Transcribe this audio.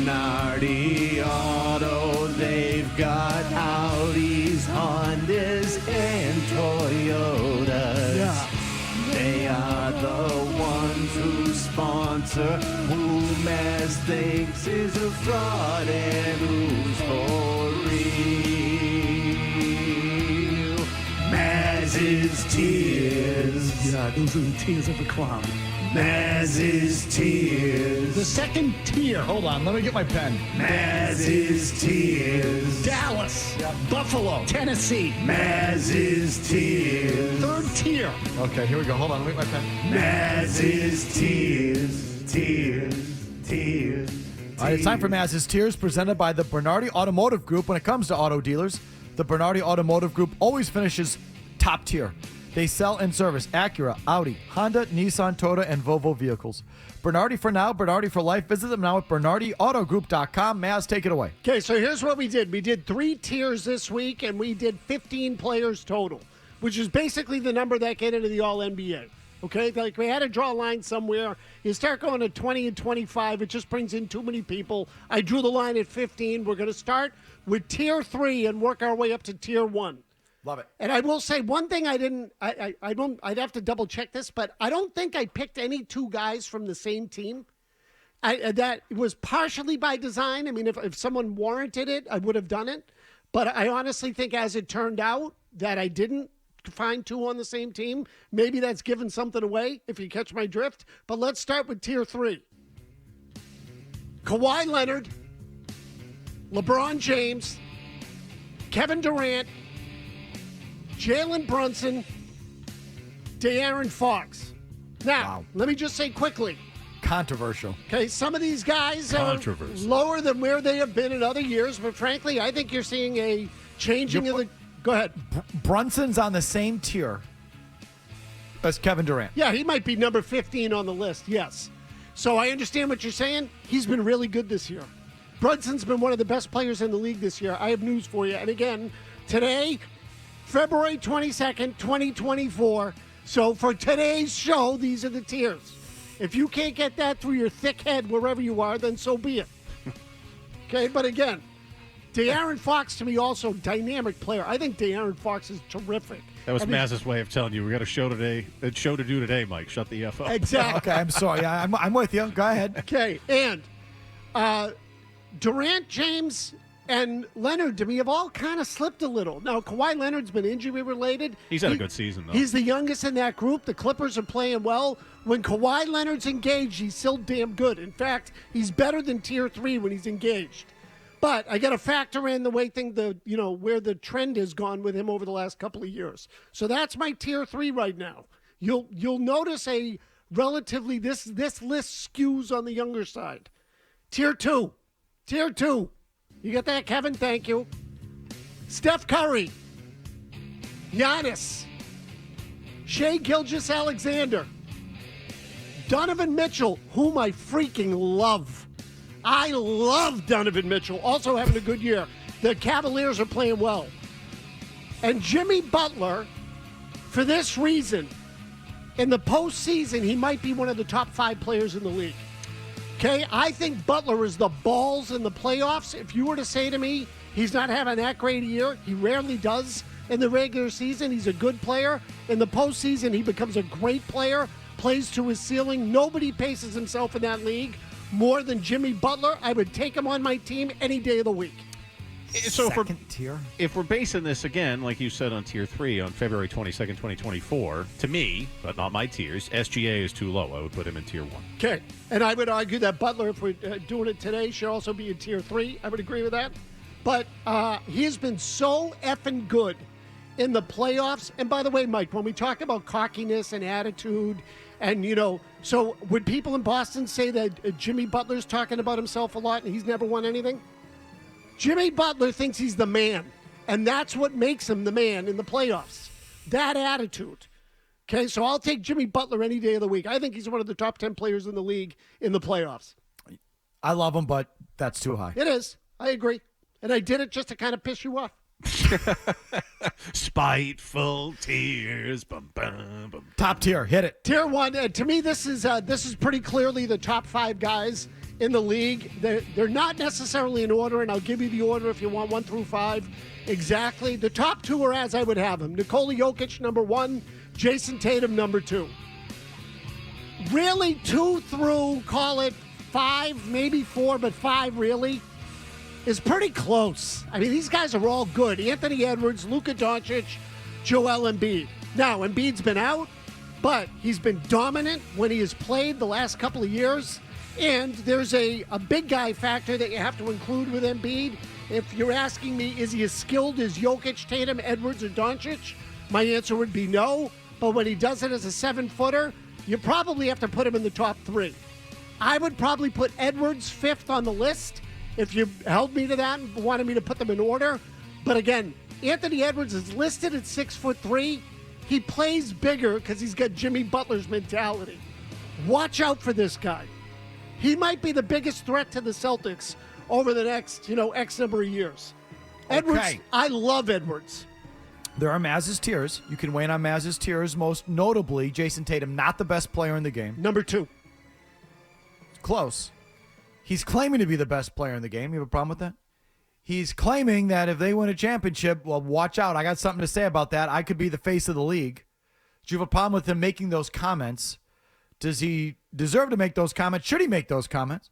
Bernardi Auto, they've got Audis, Hondas, and Toyotas. Yeah. They are the ones who sponsor who Mazz thinks is a fraud and who's for real. Mazz's tears. Yeah, those are the tears of a clown. Mazz's tears. The second tier. Hold on, let me get my pen. Mazz's tears. Dallas, Buffalo, Tennessee. Mazz's tears. Third tier. Okay, here we go. Hold on, let me get my pen. Mazz's tears. Tears. Tears. All right, it's time for Mazz's Tears, presented by the Bernardi Automotive Group. When it comes to auto dealers, the Bernardi Automotive Group always finishes top tier. They sell and service Acura, Audi, Honda, Nissan, Toyota, and Volvo vehicles. Bernardi for now, Bernardi for life. Visit them now at BernardiAutogroup.com. Mazz, take it away. Okay, so here's what we did. We did 3 tiers this week, and we did 15 players total, which is basically the number that get into the All-NBA. Okay, like we had to draw a line somewhere. You start going to 20 and 25, it just brings in too many people. I drew the line at 15. We're going to start with tier 3 and work our way up to tier 1. Love it. And I will say one thing I'd have to double check this, but I don't think I picked any 2 guys from the same team. That was partially by design. I mean, if someone warranted it, I would have done it. But I honestly think as it turned out that I didn't find 2 on the same team. Maybe that's giving something away, if you catch my drift. But let's start with tier 3. Kawhi Leonard, LeBron James, Kevin Durant, Jalen Brunson, De'Aaron Fox. Now, Let me just say quickly. Controversial. Okay, some of these guys are lower than where they have been in other years, but frankly, I think you're seeing a changing of the... Go ahead. Brunson's on the same tier as Kevin Durant. Yeah, he might be number 15 on the list, yes. So I understand what you're saying. He's been really good this year. Brunson's been one of the best players in the league this year. I have news for you. And again, today... February 22nd, 2024. So for today's show, these are the tiers. If you can't get that through your thick head wherever you are, then so be it. Okay, but again, De'Aaron Fox to me also dynamic player. I think De'Aaron Fox is terrific. That was Mazz's way of telling you we got a show today. A show to do today, Mike. Shut the F up. Exactly. Okay, I'm sorry. I'm with you. Go ahead. Okay, and Durant, James, and Leonard, to me, have all kind of slipped a little. Now, Kawhi Leonard's been injury-related. He's had a good season, though. He's the youngest in that group. The Clippers are playing well. When Kawhi Leonard's engaged, he's still damn good. In fact, he's better than Tier 3 when he's engaged. But I got to factor in the way where the trend has gone with him over the last couple of years. So that's my Tier 3 right now. You'll notice a relatively this list skews on the younger side. Tier 2. You get that, Kevin? Thank you. Steph Curry, Giannis, Shai Gilgeous-Alexander, Donovan Mitchell, whom I freaking love. I love Donovan Mitchell, also having a good year. The Cavaliers are playing well. And Jimmy Butler, for this reason, in the postseason, he might be one of the top 5 players in the league. Okay, I think Butler is the balls in the playoffs. If you were to say to me, he's not having that great a year, he rarely does in the regular season. He's a good player. In the postseason, he becomes a great player, plays to his ceiling. Nobody paces himself in that league more than Jimmy Butler. I would take him on my team any day of the week. So tier. If we're basing this again, like you said, on Tier 3 on February 22nd, 2024, to me, but not my tiers, SGA is too low. I would put him in Tier 1. Okay. And I would argue that Butler, if we're doing it today, should also be in Tier 3. I would agree with that. But he has been so effing good in the playoffs. And by the way, Mike, when we talk about cockiness and attitude and, so would people in Boston say that Jimmy Butler's talking about himself a lot and he's never won anything? Jimmy Butler thinks he's the man, and that's what makes him the man in the playoffs, that attitude. Okay, so I'll take Jimmy Butler any day of the week. I think he's one of the top 10 players in the league in the playoffs. I love him, but that's too high. It is. I agree. And I did it just to kind of piss you off. Spiteful tears. Bum, bum, bum. Top tier. Hit it. Tier 1. To me, this is pretty clearly the top 5 guys in the league. They're not necessarily in order, and I'll give you the order if you want 1 through 5 exactly. The top 2 are as I would have them. Nikola Jokic, number 1. Jason Tatum, number 2. Really, 2 through, call it 5, maybe 4, but 5 really is pretty close. I mean, these guys are all good. Anthony Edwards, Luka Doncic, Joel Embiid. Now, Embiid's been out, but he's been dominant when he has played the last couple of years. And there's a big guy factor that you have to include with Embiid. If you're asking me, is he as skilled as Jokic, Tatum, Edwards, or Doncic? My answer would be no. But when he does it as a 7-footer, you probably have to put him in the top 3. I would probably put Edwards 5th on the list if you held me to that and wanted me to put them in order. But again, Anthony Edwards is listed at 6'3". He plays bigger because he's got Jimmy Butler's mentality. Watch out for this guy. He might be the biggest threat to the Celtics over the next, X number of years. Edwards, Okay. I love Edwards. There are Mazz's tiers. You can weigh in on Mazz's tiers. Most notably, Jason Tatum, not the best player in the game. Number 2. Close. He's claiming to be the best player in the game. You have a problem with that? He's claiming that if they win a championship, well, watch out. I got something to say about that. I could be the face of the league. Do you have a problem with him making those comments? Does he deserve to make those comments? Should he make those comments?